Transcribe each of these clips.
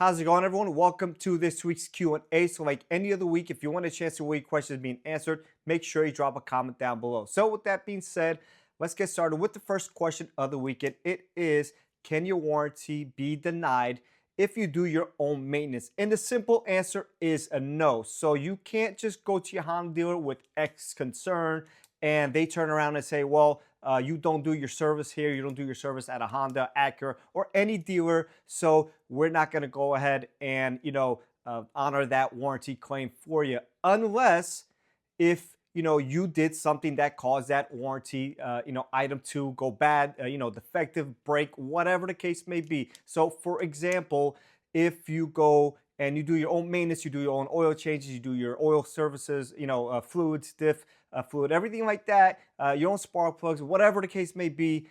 How's it going, everyone? Welcome to this week's Q&A. So like any other week, if you want a chance to where your question is being answered, make sure you drop a comment down below. So with that being said, let's get started with the first question of the weekend. It is, can your warranty be denied if you do your own maintenance? And the simple answer is a no. So you can't just go to your Honda dealer with X concern and they turn around and say, well, you don't do your service here, you don't do your service at a Honda, Acura, or any dealer, so we're not going to go ahead and honor that warranty claim for you, unless if you did something that caused that warranty item to go bad, defective, break, whatever the case may be. So for example, if you go and you do your own maintenance, you do your own oil changes, you do your oil services, fluid, stiff fluid, everything like that, your own spark plugs, whatever the case may be,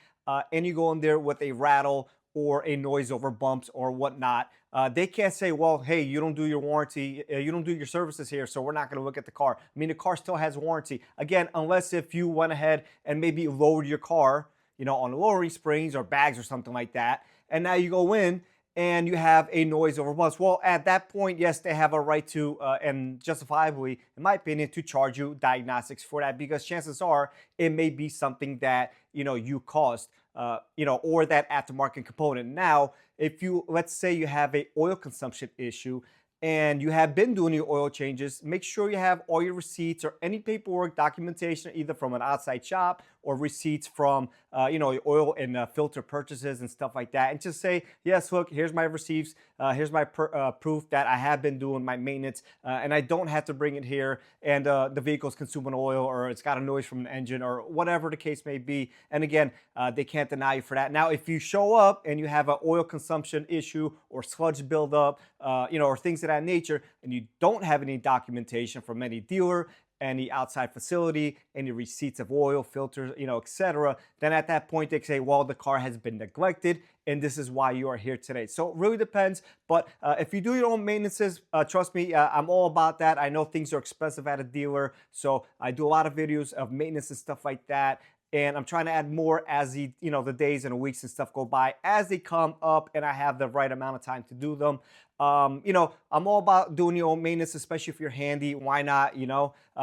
and you go in there with a rattle or a noise over bumps or whatnot, they can't say, well, hey, you don't do your warranty, you don't do your services here, so we're not going to look at the car. I mean, the car still has warranty. Again, unless if you went ahead and maybe lowered your car, on lowering springs or bags or something like that, and now you go in and you have a noise over bumps. Well, at that point, yes, they have a right to, and justifiably, in my opinion, to charge you diagnostics for that, because chances are it may be something that, you caused, or that aftermarket component. Now, if let's say you have a oil consumption issue, and you have been doing your oil changes, make sure you have all your receipts or any paperwork documentation, either from an outside shop or receipts from, your oil and filter purchases and stuff like that. And just say, yes, look, here's my receipts. Here's my proof that I have been doing my maintenance and I don't have to bring it here. And the vehicle's consuming oil, or it's got a noise from the engine, or whatever the case may be. And again, they can't deny you for that. Now, if you show up and you have an oil consumption issue or sludge buildup, or things of that nature, and you don't have any documentation from any dealer, any outside facility, any receipts of oil, filters, etc., then at that point they say, well, the car has been neglected and this is why you are here today. So it really depends. But if you do your own maintenances, trust me, I'm all about that. I know things are expensive at a dealer, so I do a lot of videos of maintenance and stuff like that. And I'm trying to add more as the days and the weeks and stuff go by, as they come up and I have the right amount of time to do them. I'm all about doing your own maintenance, especially if you're handy. Why not,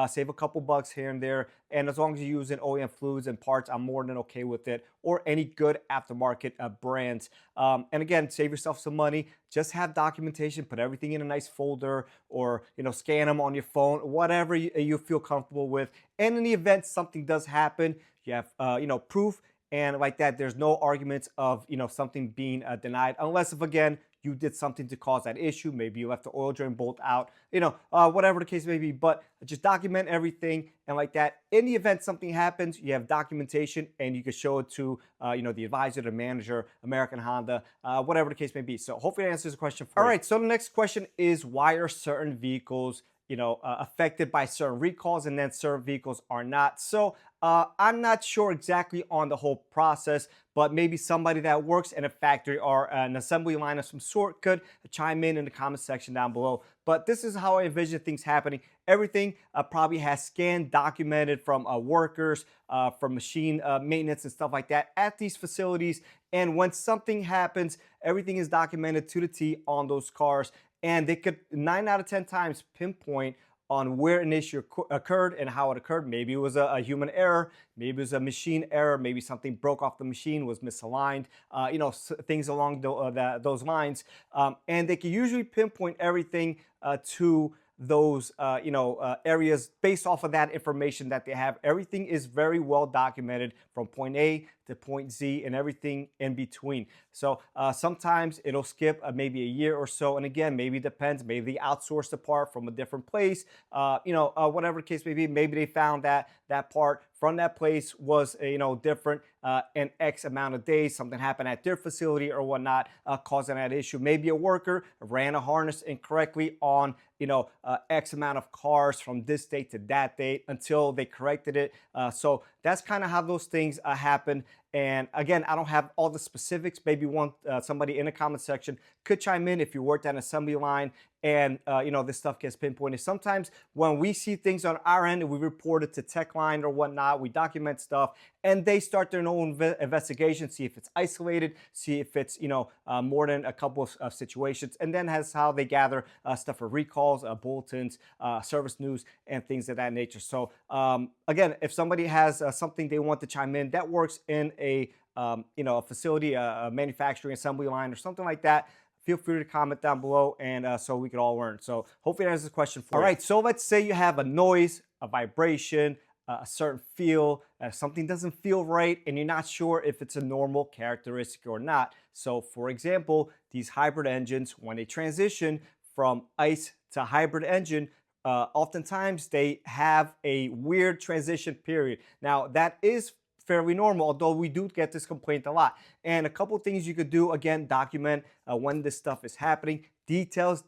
save a couple bucks here and there. And as long as you're using OEM fluids and parts, I'm more than okay with it, or any good aftermarket brands. And again, save yourself some money. Just have documentation, put everything in a nice folder, or, scan them on your phone, whatever you feel comfortable with. And in the event something does happen, you have, proof, and like that, there's no arguments of, something being denied, unless if, again, you did something to cause that issue. Maybe you left the oil drain bolt out, whatever the case may be. But just document everything, and like that, in the event something happens, you have documentation and you can show it to, the advisor, the manager, American Honda, whatever the case may be. So hopefully that answers the question for you. All right, so the next question is, why are certain vehicles affected by certain recalls and then certain vehicles are not? So I'm not sure exactly on the whole process, but maybe somebody that works in a factory or an assembly line of some sort could chime in the comment section down below. But this is how I envision things happening. Everything probably has scanned, documented from workers, from machine maintenance and stuff like that at these facilities. And when something happens, everything is documented to the T on those cars. And they could 9 out of 10 times pinpoint on where an issue occurred and how it occurred. Maybe it was a human error, maybe it was a machine error, maybe something broke off the machine, was misaligned, things along those lines. And they can usually pinpoint everything to those areas based off of that information that they have. Everything is very well documented from point A to point Z and everything in between. So sometimes it'll skip maybe a year or so, and again, maybe it depends. Maybe they outsourced the part from a different place, whatever the case may be. Maybe they found that that part from that place was different in X amount of days. Something happened at their facility or whatnot, causing that issue. Maybe a worker ran a harness incorrectly on X amount of cars from this date to that date until they corrected it. So that's kind of how those things happen. And again, I don't have all the specifics. Maybe somebody in the comment section could chime in if you worked at an assembly line and this stuff gets pinpointed. Sometimes when we see things on our end and we report it to Techline or whatnot, we document stuff, and they start their own investigation, see if it's isolated, see if it's more than a couple of situations, and then has how they gather stuff for recalls, bulletins, service news, and things of that nature. So again, if somebody has something they want to chime in that works in a a facility, a manufacturing assembly line or something like that, feel free to comment down below, and so we could all learn. So hopefully that answers the question for you. All right, so let's say you have a noise, a vibration, a certain feel, something doesn't feel right, and you're not sure if it's a normal characteristic or not. So for example, these hybrid engines, when they transition from ICE to hybrid engine, oftentimes they have a weird transition period. Now that is fairly normal, although we do get this complaint a lot. And a couple things you could do, again, document when this stuff is happening. Details,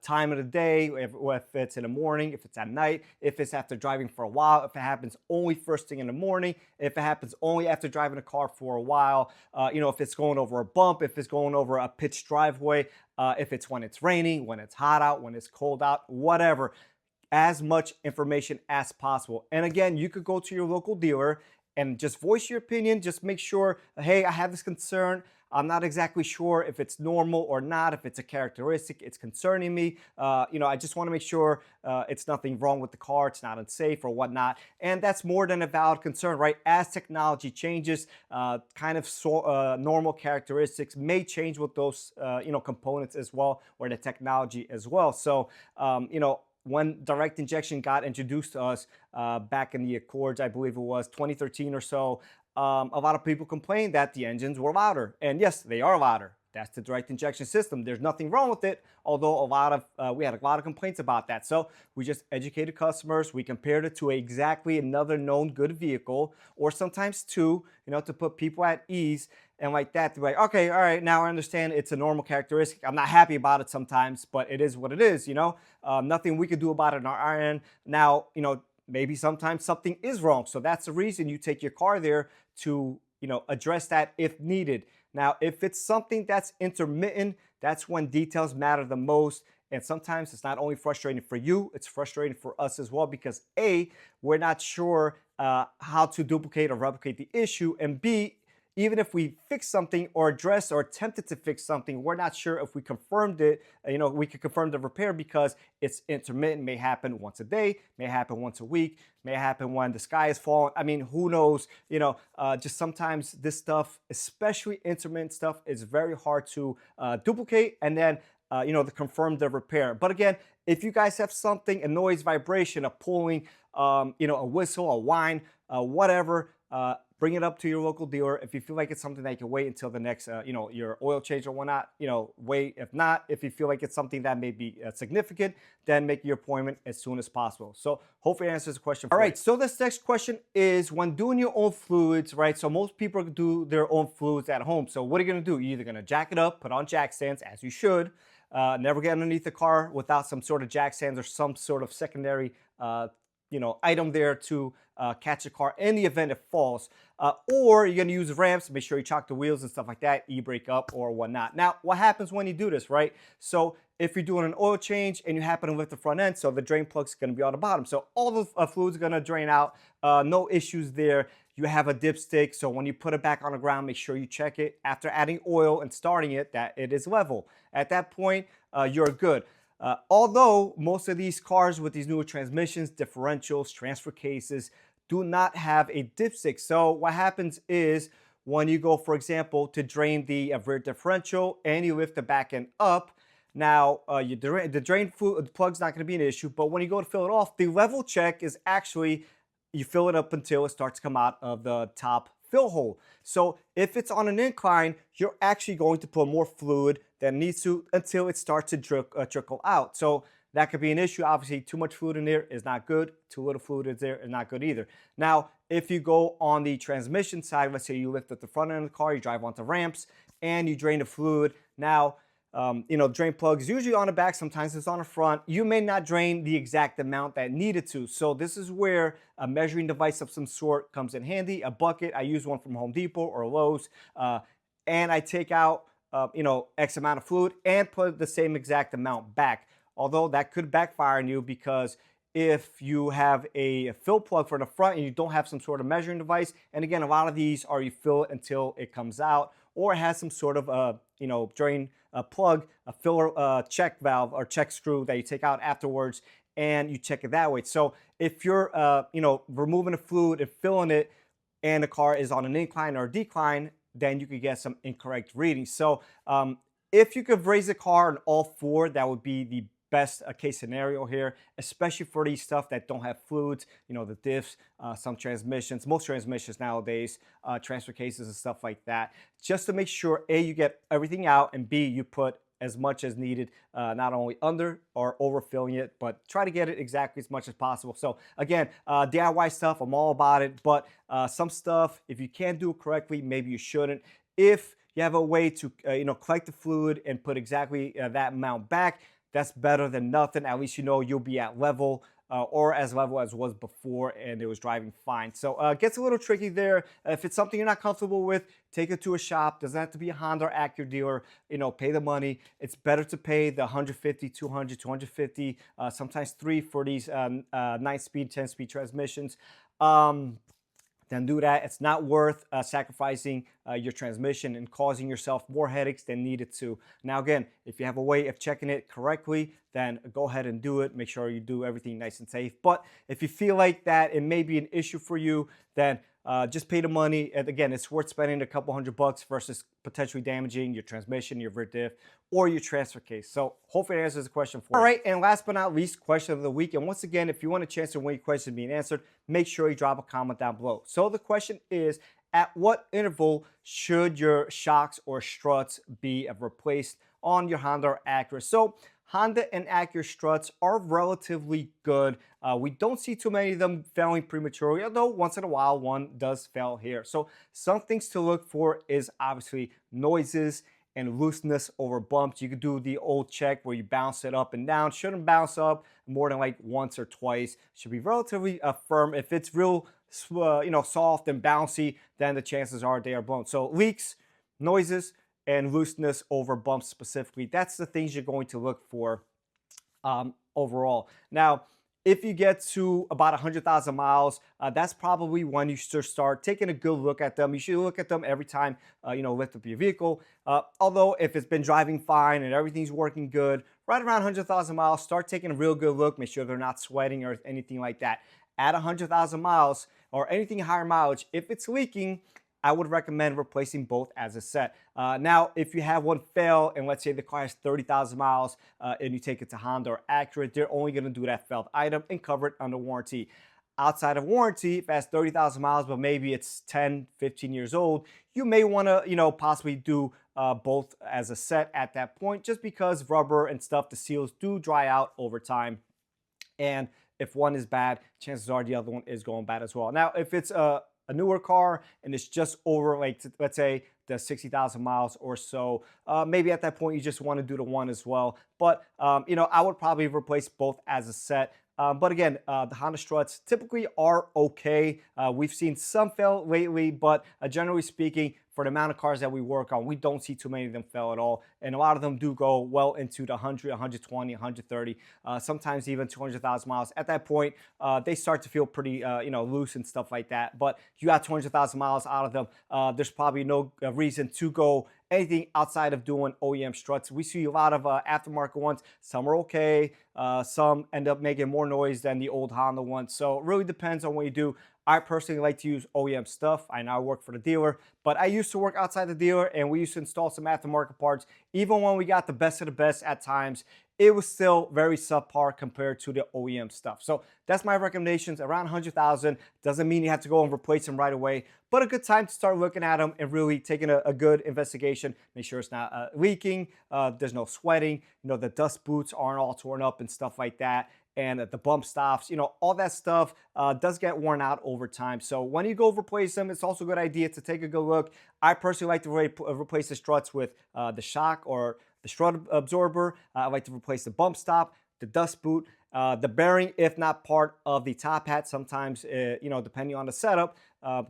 time of the day, if it's in the morning, if it's at night, if it's after driving for a while, if it happens only first thing in the morning, if it happens only after driving a car for a while, if it's going over a bump, if it's going over a pitched driveway, if it's when it's raining, when it's hot out, when it's cold out, whatever. As much information as possible. And again, you could go to your local dealer and just voice your opinion. Just make sure, hey, I have this concern. I'm not exactly sure if it's normal or not, if it's a characteristic, it's concerning me. I just want to make sure it's nothing wrong with the car, it's not unsafe or whatnot. And that's more than a valid concern, right? As technology changes, normal characteristics may change with those, components as well, or the technology as well. So, when direct injection got introduced to us back in the Accords, I believe it was 2013 or so, a lot of people complained that the engines were louder. And yes, they are louder. That's the direct injection system. There's nothing wrong with it, although we had a lot of complaints about that. So we just educated customers. We compared it to exactly another known good vehicle, or sometimes two, to put people at ease. And like that, to be like, okay, all right, now I understand it's a normal characteristic. I'm not happy about it sometimes, but it is what it is, Nothing we could do about it on our end. Now, maybe sometimes something is wrong. So that's the reason you take your car there to, address that if needed. Now, if it's something that's intermittent, that's when details matter the most. And sometimes it's not only frustrating for you, it's frustrating for us as well, because A, we're not sure how to duplicate or replicate the issue, and B, even if we fix something or address or attempted to fix something, we're not sure if we confirmed it, we could confirm the repair because it's intermittent, may happen once a day, may happen once a week, may happen when the sky is falling. I mean, who knows, just sometimes this stuff, especially intermittent stuff, is very hard to duplicate and then, to confirm the repair. But again, if you guys have something, a noise, vibration, a pulling, a whistle, a whine, whatever, bring it up to your local dealer. If you feel like it's something that you can wait until the next, your oil change or whatnot, wait. If not, if you feel like it's something that may be significant, then make your appointment as soon as possible. So hopefully it answers the question. All right, so this next question is when doing your own fluids, right? So most people do their own fluids at home. So what are you gonna do? You're either gonna jack it up, put on jack stands, as you should, never get underneath the car without some sort of jack stands or some sort of secondary item there to catch the car in the event it falls. Or you're gonna use ramps, make sure you chock the wheels and stuff like that, e-brake up or whatnot. Now, what happens when you do this, right? So if you're doing an oil change and you happen to lift the front end, so the drain plug's gonna be on the bottom. So all the fluid's gonna drain out, no issues there. You have a dipstick, so when you put it back on the ground, make sure you check it after adding oil and starting it that it is level. At that point, you're good. Although most of these cars with these newer transmissions, differentials, transfer cases, do not have a dipstick. So what happens is when you go, for example, to drain the rear differential and you lift the back end up, now the drain plug's not going to be an issue, but when you go to fill it off, the level check is actually you fill it up until it starts to come out of the top fill hole. So if it's on an incline, you're actually going to put more fluid than needs to until it starts to trickle out. So that could be an issue. Obviously, too much fluid in there is not good. Too little fluid is there is not good either. Now, if you go on the transmission side, let's say you lift at the front end of the car, you drive onto ramps, and you drain the fluid. Now, drain plug is usually on the back. Sometimes it's on the front. You may not drain the exact amount that needed to. So this is where a measuring device of some sort comes in handy. A bucket. I use one from Home Depot or Lowe's, and I take out X amount of fluid and put the same exact amount back. Although that could backfire on you, because if you have a fill plug for the front and you don't have some sort of measuring device, and again, a lot of these are you fill it until it comes out, or it has some sort of drain plug, a filler check valve or check screw that you take out afterwards, and you check it that way. So if you're removing the fluid and filling it, and the car is on an incline or a decline, then you could get some incorrect readings. So if you could raise the car on all four, that would be the best case scenario here, especially for these stuff that don't have fluids, the diffs, some transmissions, most transmissions nowadays, transfer cases and stuff like that, just to make sure A, you get everything out, and B, you put as much as needed, not only under or overfilling it, but try to get it exactly as much as possible. So again, DIY stuff, I'm all about it, but some stuff, if you can't do it correctly, maybe you shouldn't. If you have a way to collect the fluid and put exactly that amount back, that's better than nothing. At least you'll be at level, or as level as was before, and it was driving fine. So it gets a little tricky there. If it's something you're not comfortable with, take it to a shop. Doesn't have to be a Honda or Acura dealer. Pay the money. It's better to pay the 150, 200, 250, sometimes three for these 9-speed, 10-speed transmissions. Then do that. It's not worth sacrificing your transmission and causing yourself more headaches than needed to. Now again, if you have a way of checking it correctly, then go ahead and do it. Make sure you do everything nice and safe. But if you feel like that it may be an issue for you, then just pay the money. And again, it's worth spending a couple $100 versus potentially damaging your transmission, your rear diff, or your transfer case. So hopefully that answers the question for you. All right, and last but not least, question of the week. And once again, if you want a chance to win your question being answered, make sure you drop a comment down below. So the question is, at what interval should your shocks or struts be replaced on your Honda or Acura? So Honda and Acura struts are relatively good. We don't see too many of them failing prematurely, although once in a while one does fail here. So some things to look for is obviously noises and looseness over bumps. You could do the old check where you bounce it up and down. Shouldn't bounce up more than like once or twice. Should be relatively firm. If it's real soft and bouncy, then the chances are they are blown. So leaks, noises, and looseness over bumps specifically. That's the things you're going to look for overall. Now, if you get to about 100,000 miles, that's probably when you should start taking a good look at them. You should look at them every time lift up your vehicle. Although if it's been driving fine and everything's working good, right around 100,000 miles, start taking a real good look. Make sure they're not sweating or anything like that. At 100,000 miles or anything higher mileage, if it's leaking, I would recommend replacing both as a set. Now, if you have one fail, and let's say the car has 30,000 miles and you take it to Honda or Acura, they're only going to do that failed item and cover it under warranty. Outside of warranty, if it has 30,000 miles, but maybe it's 10, 15 years old, you may want to, possibly do both as a set at that point, just because rubber and stuff, the seals do dry out over time. And if one is bad, chances are the other one is going bad as well. Now, if it's a newer car and it's just over, like, let's say the 60,000 miles or so, maybe at that point you just want to do the one as well. But I would probably replace both as a set. But again, the Honda struts typically are okay. We've seen some fail lately, but generally speaking, for the amount of cars that we work on, we don't see too many of them fail at all. And a lot of them do go well into the 100, 120, 130, sometimes even 200,000 miles. At that point, they start to feel pretty, loose and stuff like that. But you got 200,000 miles out of them, there's probably no reason to go anything outside of doing OEM struts. We see a lot of aftermarket ones. Some are okay. Some end up making more noise than the old Honda ones. So it really depends on what you do. I personally like to use OEM stuff. I now work for the dealer, but I used to work outside the dealer and we used to install some aftermarket parts. Even when we got the best of the best at times, it was still very subpar compared to the OEM stuff. So that's my recommendations, around 100,000. Doesn't mean you have to go and replace them right away, but a good time to start looking at them and really taking a good investigation. Make sure it's not leaking, there's no sweating, the dust boots aren't all torn up and stuff like that. And the bump stops, all that stuff does get worn out over time. So when you go replace them, it's also a good idea to take a good look. I personally like to replace the struts with the shock or the strut absorber. I like to replace the bump stop, the dust boot, the bearing, if not part of the top hat. Sometimes, depending on the setup,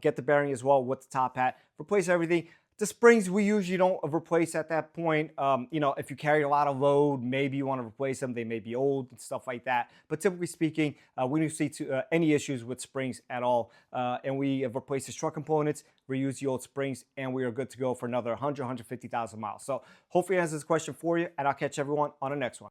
get the bearing as well with the top hat. Replace everything. The springs we usually don't replace at that point. If you carry a lot of load, maybe you want to replace them. They may be old and stuff like that. But typically speaking, we don't see any issues with springs at all. And we have replaced the strut components, reuse the old springs, and we are good to go for another 100, 150,000 miles. So hopefully that answers this question for you, and I'll catch everyone on the next one.